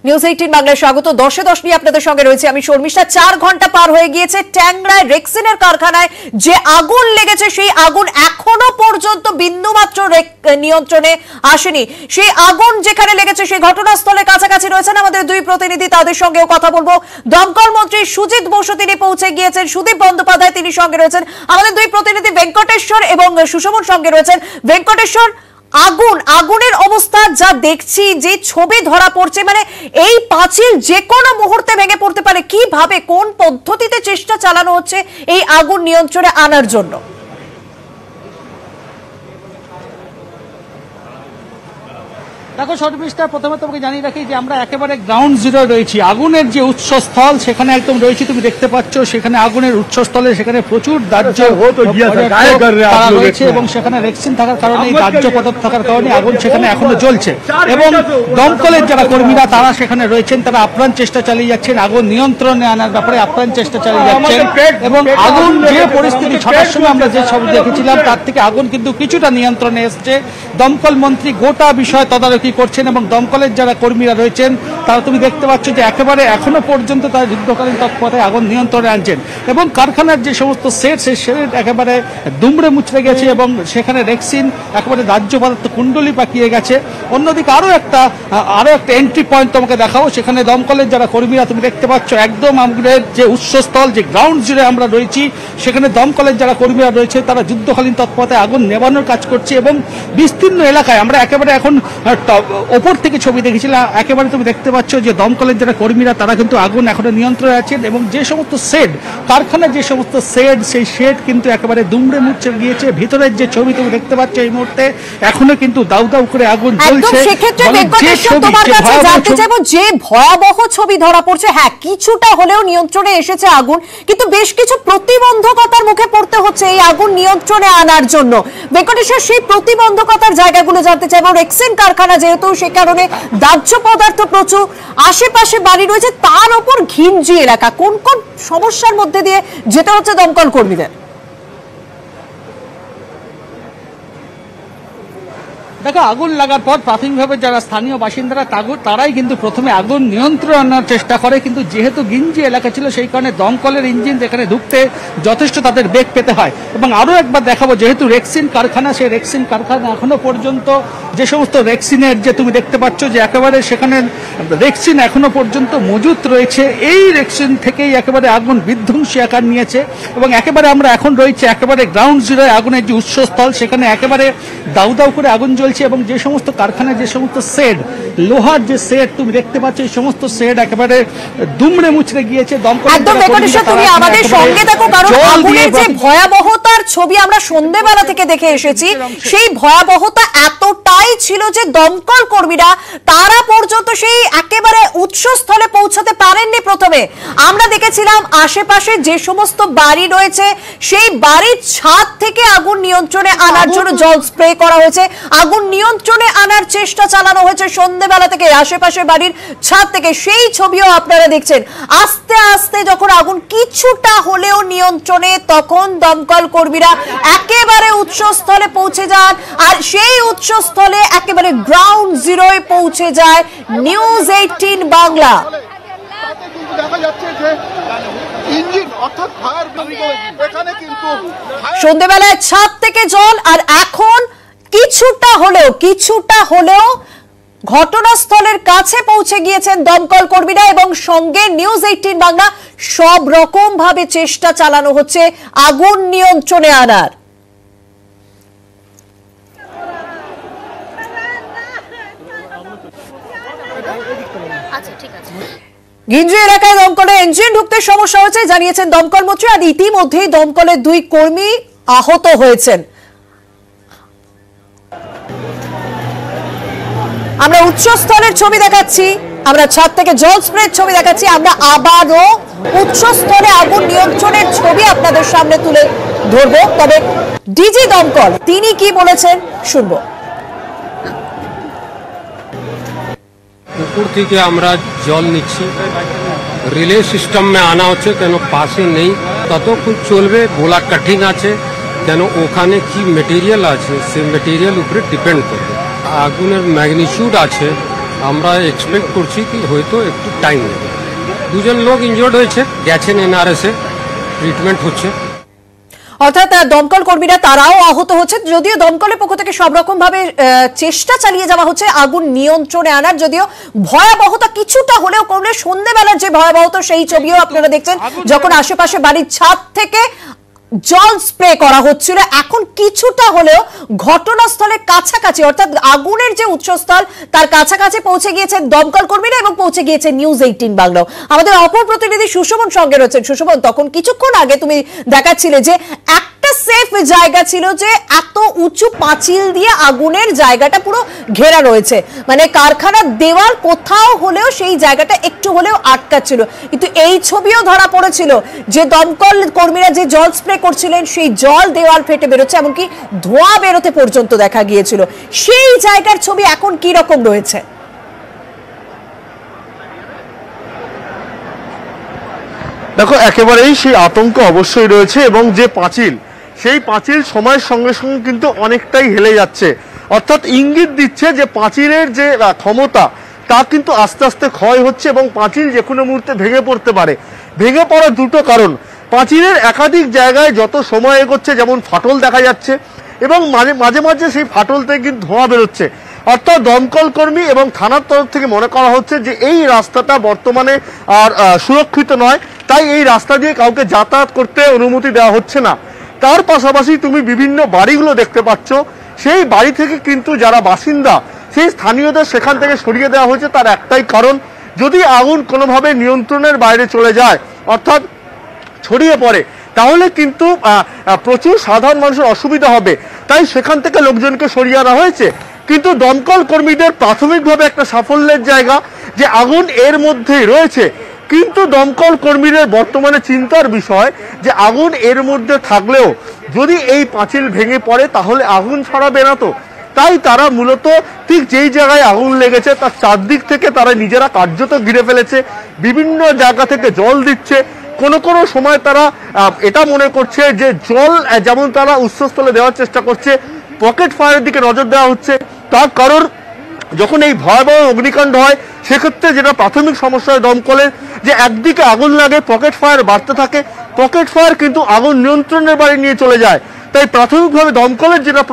News 18 বাংলায় স্বাগত। 10-10 নিয়ে আপনাদের সঙ্গে রয়েছে আমি শর্মিষ্ঠা। 4 ঘন্টা পার হয়ে গিয়েছে। ট্যাংরায় রেক্সিনের কারখানায় যে আগুন লেগেছে সেই আগুন এখনো পর্যন্ত বিন্দুমাত্র নিয়ন্ত্রণে আসেনি। সেই আগুন যেখানে লেগেছে সেই ঘটনাস্থলের কাছাকাছি রয়েছেন আমাদের দুই প্রতিনিধি, তাদের সঙ্গেও কথা বলবো। দমকল মন্ত্রী সুজিত বসু তিনি পৌঁছে গিয়েছেন, সুদীপ বন্দ্যোপাধ্যায় তিনি সঙ্গে রয়েছেন, আমাদের দুই প্রতিনিধি ভেঙ্কটেশ্বর এবং সুশমন সঙ্গে রয়েছেন। ভেঙ্কটেশ্বর, আগুনের অবস্থা যা দেখছি, যে ছবি ধরা পড়ছে, মানে এই পাঁচিল যে কোনো মুহূর্তে ভেঙে পড়তে পারে। কিভাবে, কোন পদ্ধতিতে চেষ্টা চালানো হচ্ছে এই আগুন নিয়ন্ত্রণে আনার জন্য? দেখো শর্মিষ্ঠা, প্রথমে তোমাকে জানিয়ে রাখি যে আমরা একেবারে গ্রাউন্ড জিরো রয়েছি। আগুনের যে উৎসস্থল সেখানে একদম রয়েছি, তুমি দেখতে পাচ্ছ সেখানে আগুনের উৎসস্থলে সেখানে প্রচুর দাহ্য রয়েছে এবং সেখানে রেক্সিন থাকার কারণে, দাহ্য পদার্থ থাকার কারণে আগুন সেখানে এখনো জ্বলছে এবং দমকলের যারা কর্মীরা তারা সেখানে রয়েছেন, তারা আপ্রাণ চেষ্টা চালিয়ে যাচ্ছেন আগুন নিয়ন্ত্রণে আনার ব্যাপারে, আপ্রাণ চেষ্টা চালিয়ে যাচ্ছেন। এবং আগুন যে পরিস্থিতি ছটার সময় আমরা যে ছবি দেখেছিলাম তার থেকে আগুন কিন্তু কিছুটা নিয়ন্ত্রণে এসছে। দমকল মন্ত্রী গোটা বিষয় তদারকি করছেন এবং দমকলের যারা কর্মীরা রয়েছেন তারা তুমি দেখতে পাচ্ছ যে একেবারে এখনো পর্যন্ত তারা যুদ্ধকালীন তৎপরতায় আগুন নিয়ন্ত্রণে আনছেন এবং কারখানার যে সমস্ত সেট, সেই সেট একেবারে দুমড়ে মুচড়ে গেছে এবং সেখানে রেক্সিন একেবারে দাহ্য পদার্থ কুণ্ডলি পাকিয়ে গেছে। অন্যদিকে আরো একটা এন্ট্রি পয়েন্ট তোমাকে দেখাও, সেখানে দমকলের যারা কর্মীরা তুমি দেখতে পাচ্ছ একদম আমাদের যে উৎসস্থল, যে গ্রাউন্ড জিরো আমরা রয়েছি, সেখানে দমকলের যারা কর্মীরা রয়েছে তারা যুদ্ধকালীন তৎপরতায় আগুন নেভানোর কাজ করছে এবং বিস্তীর্ণ এলাকায় আমরা একেবারে এখন ওপর থেকে ছবি দেখেছিলাম, একেবারে তুমি দেখতে পাচ্ছ যে দমকলের যারা কর্মীরা তারা কিন্তু আগুন এখনো নিয়ন্ত্রণে আছেন এবং যে সমস্ত শেড, কারখানার যে সমস্ত শেড, সেই শেড কিন্তু একেবারে দুমড়ে মুচড়ে গিয়েছে। ভিতরের যে ছবি তুমি দেখতে পাচ্ছ এই মুহূর্তে এখনো কিন্তু দাউ দাউ করে আগুন জ্বলছে। সেক্ষেত্রে তোমার কাছে জানতে চাইবো, যে ভয়াবহ ছবি ধরা পড়ছে, হ্যাঁ কিছুটা হলেও নিয়ন্ত্রণে এসেছে আগুন, কিন্তু বেশ কিছু প্রতিবন্ধকতার মুখে পড়তে হচ্ছে এই আগুন নিয়ন্ত্রণে আনার জন্য। ভেঙ্কটেশ্বর, সেই প্রতিবন্ধকতার জায়গাগুলো জানতে চাইবো। রেক্সিন কারখানা যেহেতু, সে কারণে দাহ্য পদার্থ প্রচুর, আশেপাশে বাড়ি রয়েছে, তার উপর ঘিঞ্জি এলাকা, কোন কোন সমস্যার মধ্যে দিয়ে যেতে হচ্ছে দমকল কর্মীদের? দেখো, আগুন লাগার পর প্রাথমিকভাবে যারা স্থানীয় বাসিন্দারা তারাই কিন্তু প্রথমে আগুন নিয়ন্ত্রণ আনার চেষ্টা করে, কিন্তু যেহেতু গিঞ্জি এলাকা ছিল সেই কারণে দমকলের ইঞ্জিন এখানে ঢুকতে যথেষ্ট তাদের বেগ পেতে হয়। এবং আরও একবার দেখাবো, যেহেতু রেক্সিন কারখানা, সেই রেক্সিন কারখানা এখনো পর্যন্ত যে সমস্ত রেক্সিনের যে তুমি দেখতে পাচ্ছ যে একেবারে সেখানে রেক্সিন এখনো পর্যন্ত মজুত রয়েছে, এই রেক্সিন থেকেই একেবারে আগুন বিধ্বংসী আকার নিয়েছে এবং একেবারে আমরা এখন রয়েছে একেবারে গ্রাউন্ড জিরোয়, আগুনের যে উৎসস্থল সেখানে একেবারে দাউ দাউ করে আগুন জ্বলছে এবং যে সমস্ত কারখানায় যে সমস্ত শেড, লোহার যে শেড তুমি দেখতে পাচ্ছ, এই সমস্ত শেড একেবারে দুমড়ে মুচড়ে গিয়েছে। তুমি আমাদের সঙ্গে থাকো, কারণ আগুনের যে ভয়াবহতার ছবি আমরা সন্ধ্যেবেলা থেকে দেখে এসেছি, সেই ভয়াবহতা এতটাই ছিল যে দমকল কর্মীরা তারা পর্যন্ত সেই একেবারে উৎসস্থলে পৌঁছাতে পারেননি। প্রথমে আমরা দেখেছিলাম আশেপাশে যে সমস্ত বাড়ি রয়েছে সেই বাড়ির ছাদ থেকে আগুন নিয়ন্ত্রণে আনার জন্য জল স্প্রে করা হয়েছে, আগুন নিয়ন্ত্রণে আনার চেষ্টা চালানো হয়েছে সন্ধ্যেবেলা থেকে আশেপাশে বাড়ির ছাদ থেকে, সেই ছবিও আপনারা দেখছেন। আস্তে আস্তে যখন আগুন কিছুটা হলেও নিয়ন্ত্রণে, তখন দমকল কর্মীরা একেবারে উৎসস্থলে পৌঁছে যান আর সেই উৎসস্থলে একেবারে গ্রাউন্ড জিরোয় পৌঁছে যায় নিউজ 18 বাংলা। সন্ধ্যেবেলায় ছাদ থেকে জল, আর এখন কিছুটা হলেও ঘটনাস্থলের কাছে পৌঁছে গিয়েছেন দমকল কর্মীরা এবং সঙ্গে নিউজ 18 বাংলা। সব রকম ভাবে চেষ্টা চালানো হচ্ছে আগুন নিয়ন্ত্রণে আনার। গিঞ্জি এলাকায় দমকলের ইঞ্জিন ঢুকতে সমস্যা হয়েছে জানিয়েছেন দমকল মন্ত্রী, আর ইতিমধ্যেই দমকলের 2 কর্মী আহত হয়েছেন। আমরা উৎসস্থলের ছবি দেখাচ্ছি, আমরা ছাদ থেকে জল স্প্রের ছবি দেখাচ্ছি, আমরা আবারও উৎসস্থলে আগুন নিয়ন্ত্রণের ছবি আপনাদের সামনে তুলে ধরবো। তবে ডিজি দমকল তিনি কি বলেছেন শুনবো। পুকুর থেকে আমরা জল নিচ্ছি, রিলে সিস্টেমে আনা হচ্ছে, কেন পাশে নেই, ততক্ষণ চলবে বলা কঠিন আছে, কেন ওখানে কি মেটেরিয়াল আছে সেই মেটেরিয়াল উপরে ডিপেন্ড করবে। আগুনের ম্যাগনিটিউড আছে আমরা এক্সপেক্ট করছি কি হয়তো একটু টাইম নেবে। দুজন লোক ইনজোর্ড হয়েছে, গেছেন এনআরএসে, ট্রিটমেন্ট হচ্ছে। অর্থাৎ দমকল কর্মীরা তারাও আহত হচ্ছে, যদিও দমকলের পক্ষ থেকে সব রকম ভাবে চেষ্টা চালিয়ে যাওয়া হচ্ছে আগুন নিয়ন্ত্রণে আনার, যদিও ভয়াবহতা কিছুটা হলেও কমলে। সন্ধ্যেবেলার যে ভয়াবহতা সেই ছবিও আপনারা দেখছেন, যখন আশেপাশে বাড়ির ছাদ থেকে জল স্প্রে করা হচ্ছিল। এখন কিছুটা হলেও ঘটনাস্থলের কাছাকাছি, অর্থাৎ আগুনের যে উৎসস্থল তার কাছাকাছি পৌঁছে গিয়েছে দমকল কর্মীরা এবং পৌঁছে গিয়েছে নিউজ 18 বাংলাও। আমাদের অপর প্রতিনিধি সুশোভন সঙ্গে রয়েছেন। সুশোভন, তখন কিছুক্ষণ আগে তুমি দেখাচ্ছিলে যে একটা সেফ জায়গা ছিল, যে এত উঁচু পাঁচিল দিয়ে আগুনের জায়গাটা পুরো ঘেরা রয়েছে, মানে কারখানার দেওয়াল কোথাও হলেও সেই জায়গাটা একটু হলেও আটকাচ্ছিল। কিন্তু এই ছবিও ধরা পড়েছিল যে দমকল কর্মীরা যে জল স্প্রে করছিলেন সেই জল দেওয়াল ফেটে বেরোচ্ছে, এমনকি ধোঁয়া বেরোতে পর্যন্ত দেখা গিয়েছিল। সেই জায়গার ছবি এখন কি রকম রয়েছে? দেখো, একেবারেই সেই আতঙ্ক অবশ্যই রয়েছে, এবং যে পাঁচিল, সেই পাঁচিল সময়ের সঙ্গে সঙ্গে কিন্তু অনেকটাই হেলে যাচ্ছে। অর্থাৎ ইঙ্গিত দিচ্ছে যে পাঁচিলের যে ক্ষমতা তা কিন্তু আস্তে আস্তে ক্ষয় হচ্ছে, এবং পাঁচিল যে কোনো মুহূর্তে ভেঙে পড়তে পারে। ভেঙে পড়ার দুটো কারণ, পাঁচিলের একাধিক জায়গায় যত সময় এগোচ্ছে যেমন ফাটল দেখা যাচ্ছে, এবং মাঝে মাঝে সেই ফাটল থেকে কিন্তু ধোঁয়া বেরোচ্ছে। অর্থাৎ দমকল কর্মী এবং থানার তরফ থেকে মনে করা হচ্ছে যে এই রাস্তাটা বর্তমানে আর সুরক্ষিত নয়, তাই এই রাস্তা দিয়ে কাউকে যাতায়াত করতে অনুমতি দেওয়া হচ্ছে না। তার পাশাপাশি তুমি বিভিন্ন বাড়িগুলো দেখতে পাচ্ছ, সেই বাড়ি থেকে কিন্তু যারা বাসিন্দা সেই স্থানীয়দের সেখান থেকে সরিয়ে দেওয়া হয়েছে। তার একটাই কারণ, যদি আগুন কোনোভাবে নিয়ন্ত্রণের বাইরে চলে যায়, অর্থাৎ ছড়িয়ে পড়ে, তাহলে কিন্তু প্রচুর সাধারণ মানুষের অসুবিধা হবে। তাই সেখান থেকে লোকজনকে সরিয়ে আনা হয়েছে। কিন্তু দমকল কর্মীদের প্রাথমিকভাবে একটা সাফল্যের জায়গা যে আগুন এর মধ্যেই রয়েছে, কিন্তু দমকল কর্মীদের বর্তমানে চিন্তার বিষয় যে আগুন এর মধ্যে থাকলেও যদি এই পাঁচিল ভেঙে পড়ে তাহলে আগুন ছড়াবে না তো। তাই তারা মূলত ঠিক যেই জায়গায় আগুন লেগেছে তার চারদিক থেকে তারা নিজেরা কার্যত ঘিরে ফেলেছে, বিভিন্ন জায়গা থেকে জল দিচ্ছে। কোনো সময় তারা এটা মনে করছে যে জল যেমন তারা উৎসস্থলে দেওয়ার চেষ্টা করছে, পকেট ফায়ারের দিকে নজর দেওয়া হচ্ছে। তার কারণ, যখন এই ভয়াবহ অগ্নিকাণ্ড হয় সেক্ষেত্রে যেটা প্রাথমিক সমস্যা হয় দমকলের, যে একদিকে আগুন লাগে, পকেট ফায়ার বাড়তে থাকে, পকেট ফায়ার কিন্তু আগুন নিয়ন্ত্রণের বাইরে নিয়ে চলে যায়। তাই প্রাথমিকভাবে দমকলের যেটা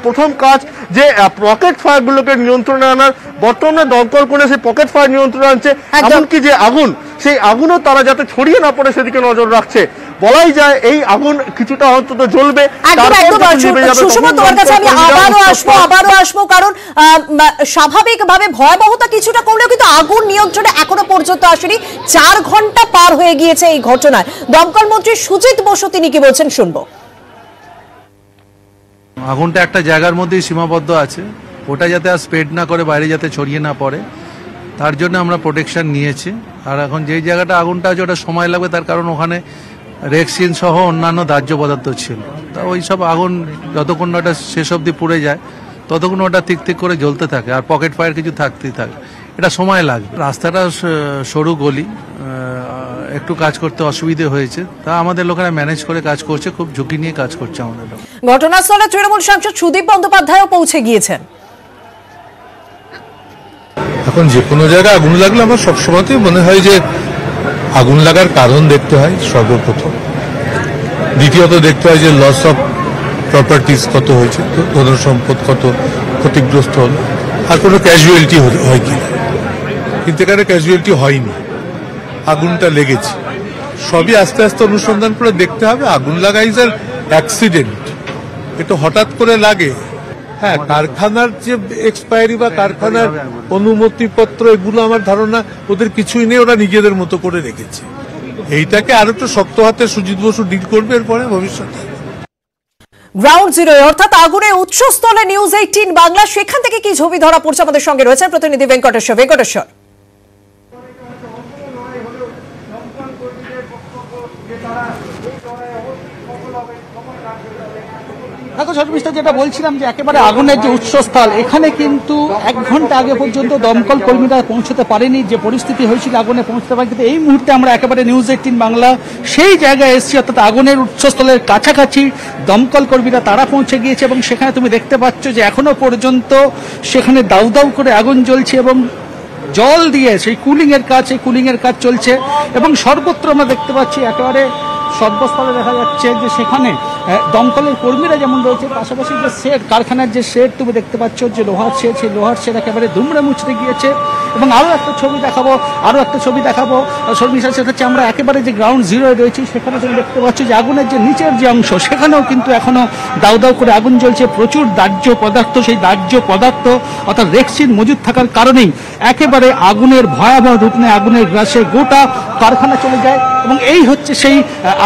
প্রথম কাজ যে পকেট ফায়ার গুলোকে নিয়ন্ত্রণে আনার, বর্তমানে দমকল করে সেই পকেট ফায়ার নিয়ন্ত্রণে আনছে। এমনকি যে আগুন, সেই আগুনও তারা যাতে ছড়িয়ে না পড়ে সেদিকে নজর রাখছে। বলাই যায় এই আগুন কিছুটা অন্তত জ্বলবে। আবারও আসবো, কারণ স্বাভাবিকভাবে ভয়াবহতা কিছুটা কমলেও কিন্তু আগুন নিয়ন্ত্রণে এখনো পর্যন্ত আসেনি। 4 ঘন্টা পার হয়ে গিয়েছে এই ঘটনায়। দমকল মন্ত্রী সুজিত বসু তিনি কি বলছেন শুনবো। আগুনটা একটা জায়গার মধ্যেই সীমাবদ্ধ আছে, ওটা যাতে আর স্প্রেড না করে বাইরে যাতে ছড়িয়ে না পড়ে, তার জন্য আমরা প্রোটেকশন নিয়েছি। আর এখন যেই জায়গাটা আগুনটা আছে ওটা সময় লাগবে, তার কারণ ওখানে রেক্সিন সহ অন্যান্য দাহ্য পদার্থ ছিল। তা ওই সব আগুন যতক্ষণ ওটা শেষ অবধি পুড়ে যায় ততক্ষণ ওটা ঠিক করে জ্বলতে থাকে, আর পকেট ফায়ার কিছু থাকতেই থাকে, এটা সময় লাগবে। রাস্তাটা সরু গলি, একটু কাজ করতে অসুবিধে হয়েছে, তা আমাদের লোকেরা ম্যানেজ করে কাজ করছে, খুব ঝুঁকি নিয়ে কাজ করছে আমাদের লোক। ঘটনাস্থলে তৃণমূল সাংসদ সুদীপ বন্দ্যোপাধ্যায়ও পৌঁছে গিয়েছেন। এখন যে কোনো জায়গায় আগুন লাগলে আমার সবসময়তেই মনে হয় যে আগুন লাগার কারণ দেখতে হয় সর্বপ্রথম, দ্বিতীয়ত দেখতে হয় যে লস অফ প্রপার্টিজ কত হয়েছে, ধন সম্পদ কত ক্ষতিগ্রস্ত হলো, আর কোনো ক্যাজুয়ালিটি হয় কিনা। কিন্তু এখানে ক্যাজুয়ালিটি হয়নি, আগুনটা লেগেছে। সবই আস্তে আস্তে অনুসন্ধান করে দেখতে হবে। আগুন লাগা ইজ অ্যান অ্যাক্সিডেন্ট, এটা হঠাৎ করে লাগে। হ্যাঁ, কারখানার যে এক্সপায়ারি বা কারখানার অনুমতিপত্র, এগুলো আমার ধারণা ওদের কিছুই নেই, ওরা নিজেদের মতো করে রেখেছে। এইটাকে আরো একটু শক্ত হাতে সুজিত বসু ডিল করবে এরপরে ভবিষ্যতে। গ্রাউন্ড জিরো অর্থাৎ আগুনের উৎসস্থলে নিউজ 18 বাংলা, সেখান থেকে কি ছবি ধরা পড়ছে আমাদের সঙ্গে রয়েছে প্রতিনিধি ভেঙ্কটেশ্বর। দেখো শর্মিষ্ঠা, যেটা বলছিলাম যে একেবারে আগুনের যে উৎসস্থল, এখানে কিন্তু 1 ঘন্টা আগে পর্যন্ত দমকল কর্মীরা পৌঁছতে পারেনি। যে পরিস্থিতি হয়েছিল আগুনে পৌঁছতে পারে, কিন্তু এই মুহূর্তে আমরা একেবারে নিউজ 18 বাংলা সেই জায়গায় এসেছি, অর্থাৎ আগুনের উৎসস্থলের কাছাকাছি দমকল কর্মীরা তারা পৌঁছে গিয়েছে এবং সেখানে তুমি দেখতে পাচ্ছ যে এখনো পর্যন্ত সেখানে দাউ দাউ করে আগুন জ্বলছে এবং জল দিয়ে সেই কুলিং এর কাজ চলছে এবং সর্বত্র আমরা দেখতে পাচ্ছি একেবারে সর্বস্থলে দেখা যাচ্ছে যে সেখানে দমকলের কর্মীরা যেমন রয়েছে, পাশাপাশি যে শেড, কারখানার যে শেড তুমি দেখতে পাচ্ছ, যে লোহার শেড, সেই লোহার শেড একেবারে দুমড়ে মুচড়ে গিয়েছে। এবং আরও একটা ছবি দেখাবো শর্মিষ্ঠা, সেটা হচ্ছে আমরা একেবারে যে গ্রাউন্ড জিরোয় রয়েছি, সেখানে তুমি দেখতে পাচ্ছ যে আগুনের যে নিচের যে অংশ, সেখানেও কিন্তু এখনো দাউ দাউ করে আগুন জ্বলছে। প্রচুর দাহ্য পদার্থ, সেই দাহ্য পদার্থ অর্থাৎ রেক্সিন মজুদ থাকার কারণেই একেবারে আগুনের ভয়াবহ রূপ নেয়, আগুনের গ্রাসে গোটা কারখানা চলে যায়। এবং এই হচ্ছে সেই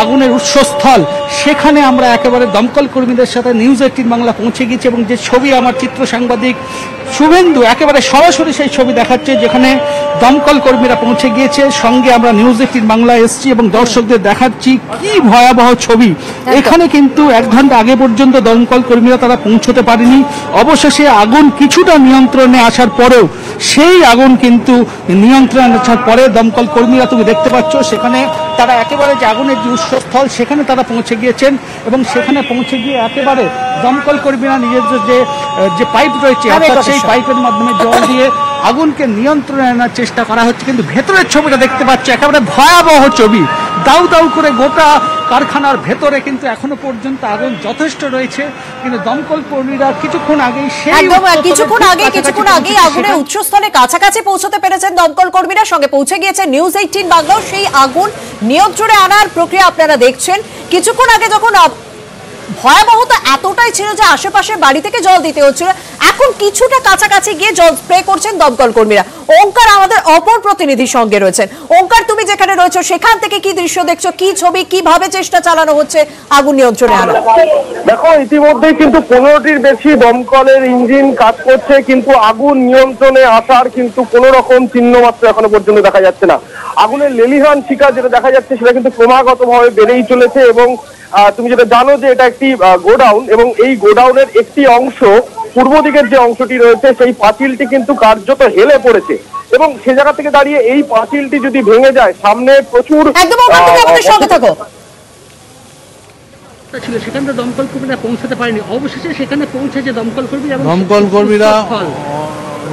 আগুনের উৎসস্থল, সেখানে আমরা একেবারে দমকল কর্মীদের সাথে নিউজ 18 বাংলা পৌঁছে গিয়েছি এবং যে ছবি আমার চিত্র সাংবাদিক শুভেন্দু একেবারে সরাসরি সেই ছবি দেখাচ্ছে, যেখানে দমকল কর্মীরা পৌঁছে গিয়েছে, সঙ্গে আমরা নিউজ 18 বাংলা এসছি এবং দর্শকদের দেখাচ্ছি কি ভয়াবহ ছবি। এখানে কিন্তু 1 ঘন্টা আগে পর্যন্ত দমকল কর্মীরা তারা পৌঁছতে পারেনি। অবশেষে আগুন কিছুটা নিয়ন্ত্রণে আসার পরেও, সেই আগুন কিন্তু নিয়ন্ত্রণে আসার পরে দমকল কর্মীরা তুমি দেখতে পাচ্ছ সেখানে তারা একেবারে যে আগুনের যে উৎসস্থল, সেখানে তারা পৌঁছে গিয়েছেন এবং সেখানে পৌঁছে গিয়ে একেবারে দমকল কর্মীরা নিজেদের যে পাইপ রয়েছে, অর্থাৎ সেই পাইপের মাধ্যমে জল দিয়ে আগুনকে নিয়ন্ত্রণে আনার চেষ্টা করা হচ্ছে। কিন্তু ভেতরের ছবিটা দেখতে পাচ্ছি একেবারে ভয়াবহ ছবি, দাউ দাউ করে গোটা কারখানার ভেতরে কিন্তু এখনো পর্যন্ত আগুন যথেষ্ট রয়েছে। কিন্তু দমকল কর্মীরা কিছুক্ষণ আগেই আগুনের উৎসস্থলে কাছাকাছি পৌঁছতে পেরেছেন দমকল কর্মীরা, সঙ্গে পৌঁছে গিয়েছে নিউজ 18 বাংলাও সেই আগুন নিয়ন্ত্রণে আনার প্রক্রিয়া আপনারা দেখছেন। কিছুক্ষণ আগে যখন ভয়াবহতা এতটাই ছিল যে আশেপাশে বাড়ি থেকে জল দিতে হচ্ছিল, এখন কিছুটা কাছাকাছি গিয়ে জল স্প্রে করছেন দমকল কর্মীরা। ওঙ্কার আমাদের অপর প্রতিনিধির সঙ্গে রয়েছেন। ওঙ্কার, তুমি যেখানে রয়েছো সেখান থেকে কি দৃশ্য দেখছো, কি ছবি, কিভাবে চেষ্টা চালানো হচ্ছে আগুন নিয়ন্ত্রণে আনা? দেখো, ইতিমধ্যেই কিন্তু 15টির বেশি দমকলের ইঞ্জিন কাজ করছে, কিন্তু আগুন নিয়ন্ত্রণে আসার কিন্তু কোন রকম চিহ্ন মাত্র এখনো পর্যন্ত দেখা যাচ্ছে না। আগুনের লেলিহান শিখা যেটা দেখা যাচ্ছে সেটা কিন্তু ক্রমাগতভাবে বেড়েই চলেছে এবং তুমি যেটা জানো যে এটা একটি গোডাউন এবং এই গোডাউনের একটি অংশ, পূর্ব দিকের যে অংশটি রয়েছে সেই পাঁচিলটি কিন্তু কার্যত হেলে পড়েছে এবং সে জায়গা থেকে দাঁড়িয়ে এই পাঁচিলটি যদি ভেঙে যায়, সামনে প্রচুর সেখানে দমকল কর্মীরা পৌঁছতে পারেনি। অবশেষে সেখানে পৌঁছেছে দমকল কর্মীরা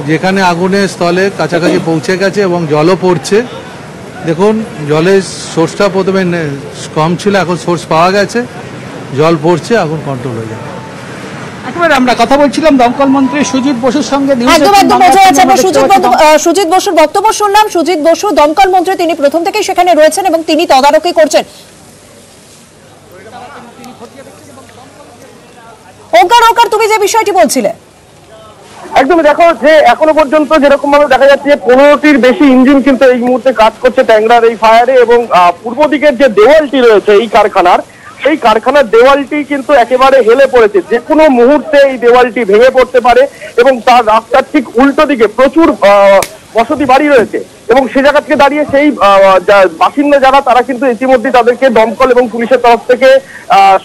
যেখানে আগুনের স্থলে কাছাকাছি পৌঁছে গেছে এবং জলও পড়ছে। দেখুন, জলের সোর্সটা প্রথমে কম ছিল, এখন সোর্স পাওয়া গেছে, জল পড়ছে, আগুন কন্ট্রোল হয়ে যাবে। একেবারে আমরা কথা বলছিলাম দমকল মন্ত্রী সুজিত বসুর সঙ্গে। সুজিত বসুর বক্তব্য শুনলাম। সুজিত বসু দমকল মন্ত্রী, তিনি প্রথম থেকেই সেখানে রয়েছেন এবং তিনি তদারকি করছেন। ওঙ্কার, তুমি যে বিষয়টি বলছিলে একদম, দেখো যে এখনো পর্যন্ত যেরকম ভাবে দেখা যাচ্ছে 15টির বেশি ইঞ্জিন কিন্তু এই মুহূর্তে কাজ করছে ট্যাংরার এই ফায়ারে এবং পূর্ব দিকের যে দেওয়ালটি রয়েছে এই কারখানার, সেই কারখানার দেওয়ালটি কিন্তু একেবারে হেলে পড়েছে। যে কোনো মুহূর্তে এই দেওয়ালটি ভেঙে পড়তে পারে এবং তার রাস্তার ঠিক উল্টো দিকে প্রচুর বসতি বাড়ি রয়েছে এবং সে জায়গা থেকে দাঁড়িয়ে সেই বাসিন্দা যারা, তারা কিন্তু ইতিমধ্যে তাদেরকে দমকল এবং পুলিশের তরফ থেকে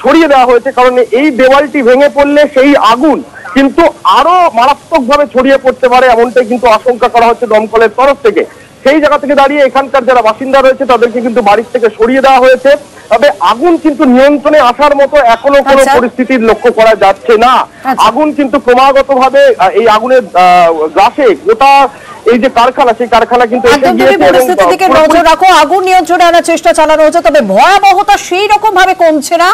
সরিয়ে দেওয়া হয়েছে, কারণ এই দেওয়ালটি ভেঙে পড়লে সেই আগুন কিন্তু আরো মারাত্মক ভাবে ছড়িয়ে পড়তে পারে, এমনটাই কিন্তু আশঙ্কা করা হচ্ছে দমকলের তরফ থেকে। সেই জায়গা থেকে দাঁড়িয়ে এখানকার যারা বাসিন্দা রয়েছে তাদেরকে কিন্তু বাড়ির থেকে সরিয়ে দেওয়া হয়েছে। তবে আগুন কিন্তু নিয়ন্ত্রণে আসার মতো এখনো কোনো পরিস্থিতির লক্ষ্য করা যাচ্ছে না। আগুন কিন্তু ক্রমাগত ভাবে এই আগুনের গ্রাসে গোটা এই যে কারখানা, সেই কারখানা কিন্তু পরিস্থিতির দিকে নজর রাখো। আগুন নিয়ন্ত্রণে আনার চেষ্টা চালানো হচ্ছে, তবে ভয়াবহতা সেই রকম ভাবে কমছে না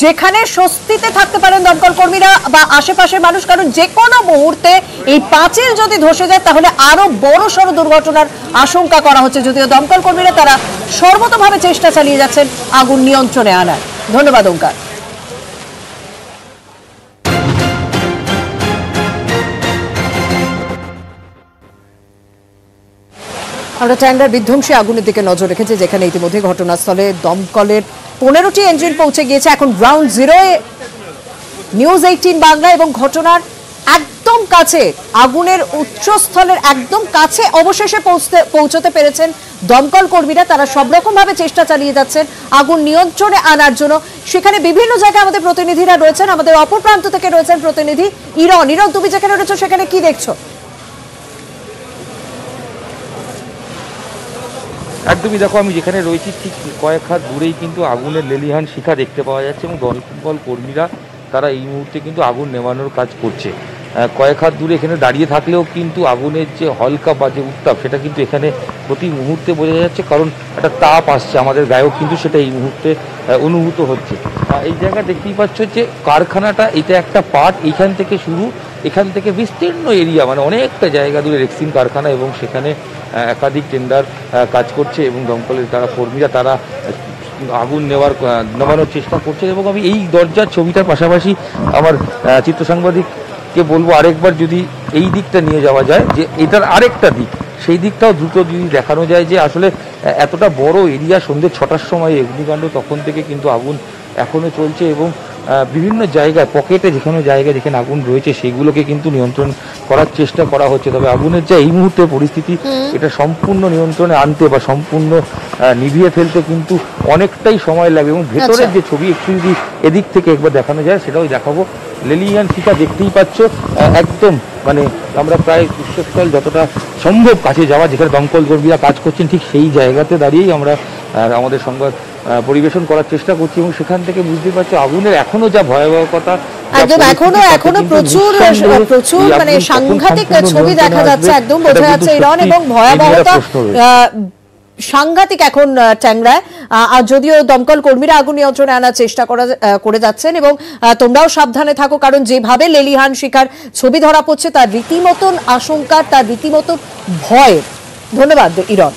যেখানে স্বস্তিতে থাকতে পারেন দমকল কর্মীরা বা আশেপাশের মানুষ, কারণ যে কোনো মুহূর্তে এই পাঁচিল যদি ধসে যায় তাহলে আরো বড় সড় দুর্ঘটনার আশঙ্কা করা হচ্ছে। যদিও দমকল কর্মীরা তারা সর্বতভাবে চেষ্টা চালিয়ে যাচ্ছেন আগুন নিয়ন্ত্রণে আনার। ধন্যবাদ ওঙ্কার। আমরা ট্যাংরার বিধ্বংসী আগুনের দিকে নজর রেখেছি, যেখানে ইতিমধ্যে ঘটনাস্থলে দমকলের 15টি ইঞ্জিন পৌঁছে গিয়েছে। এখন গ্রাউন্ড জিরোয়ে নিউজ 18 বাংলা এবং ঘটনার একদম কাছে, আগুনের উচ্চস্থলের একদম কাছে অবশেষে পৌঁছতে পেরেছেন দমকল কর্মীরা। তারা সব রকম ভাবে চেষ্টা চালিয়ে যাচ্ছেন আগুন নিয়ন্ত্রণে আনার জন্য। সেখানে বিভিন্ন জায়গায় আমাদের প্রতিনিধিরা রয়েছেন, আমাদের অপর প্রান্ত থেকে রয়েছেন প্রতিনিধি ইরন। ইরন, তুমি যেখানে রয়েছো সেখানে কি দেখছো? একদমই, দেখো আমি যেখানে রয়েছি ঠিক কয়েক হাত দূরেই কিন্তু আগুনের লেলিহান শিখা দেখতে পাওয়া যাচ্ছে এবং দমকল কর্মীরা তারা এই মুহূর্তে কিন্তু আগুন নেভানোর কাজ করছে। কয়েক হাত দূরে এখানে দাঁড়িয়ে থাকলেও কিন্তু আগুনের যে হলকা বা যে উত্তাপ সেটা কিন্তু এখানে প্রতি মুহূর্তে বোঝা যাচ্ছে, কারণ একটা তাপ আসছে আমাদের গায়েও কিন্তু সেটা এই মুহূর্তে অনুভূত হচ্ছে। এই জায়গা দেখতেই পাচ্ছ যে কারখানাটা এটা একটা পার্ট, এইখান থেকে শুরু, এখান থেকে বিস্তীর্ণ এরিয়া মানে অনেকটা জায়গা দূরে রেক্সিন কারখানা এবং সেখানে একাধিক টেন্ডার কাজ করছে এবং দমকলের তারা কর্মীরা তারা আগুন নেভানোর চেষ্টা করছে। এবং আমি এই দরজার ছবিটার পাশাপাশি আমার চিত্র সাংবাদিককে বলবো আরেকবার যদি এই দিকটা নিয়ে যাওয়া যায়, যে এটার আরেকটা দিক, সেই দিকটাও দ্রুত যদি দেখানো যায় যে আসলে এতটা বড় এরিয়া সন্ধ্যে 6টার সময় অগ্নিকাণ্ড, তখন থেকে কিন্তু আগুন এখনও চলছে এবং বিভিন্ন জায়গায় পকেটে যেখানে আগুন রয়েছে সেগুলোকে কিন্তু নিয়ন্ত্রণ করার চেষ্টা করা হচ্ছে। তবে আগুনের যে এই মুহূর্তে পরিস্থিতি, এটা সম্পূর্ণ নিয়ন্ত্রণে আনতে বা সম্পূর্ণ নিভিয়ে ফেলতে কিন্তু অনেকটাই সময় লাগবে। এবং ভেতরের যে ছবি একটু যদি এদিক থেকে একবার দেখানো যায় সেটাও দেখাবো। লেলিহান শিখা দেখতেই পাচ্ছ, একদম মানে আমরা প্রায় উৎসস্থল যতটা সম্ভব কাছে যাওয়া, যেখানে দমকল কর্মীরা কাজ করছেন ঠিক সেই জায়গাতে দাঁড়িয়েই আমরা আমাদের সংবাদ পরিবেশন করার চেষ্টা করছি এবং সেখান থেকে বুঝতে পারছি আগুনের এখনো যা ভয়াবহতা, একদম এখনো প্রচুর মানে সাংঘাতিক ছবি দেখা যাচ্ছে, একদম বোঝা যাচ্ছে ইরন, এবং ভয়াবহতা সাংঘাতিক এখন ট্যাংরায়। যদিও দমকল কর্মীরা আগুন নিয়ন্ত্রণে আনার চেষ্টা করে যাচ্ছেন এবং তোমরাও সাবধানে থাকো, কারণ যেভাবে লেলিহান শিখার ছবি ধরা পড়ছে তার রীতিমতন আশঙ্কা, তার রীতিমতন ভয়। ধন্যবাদ ইরন।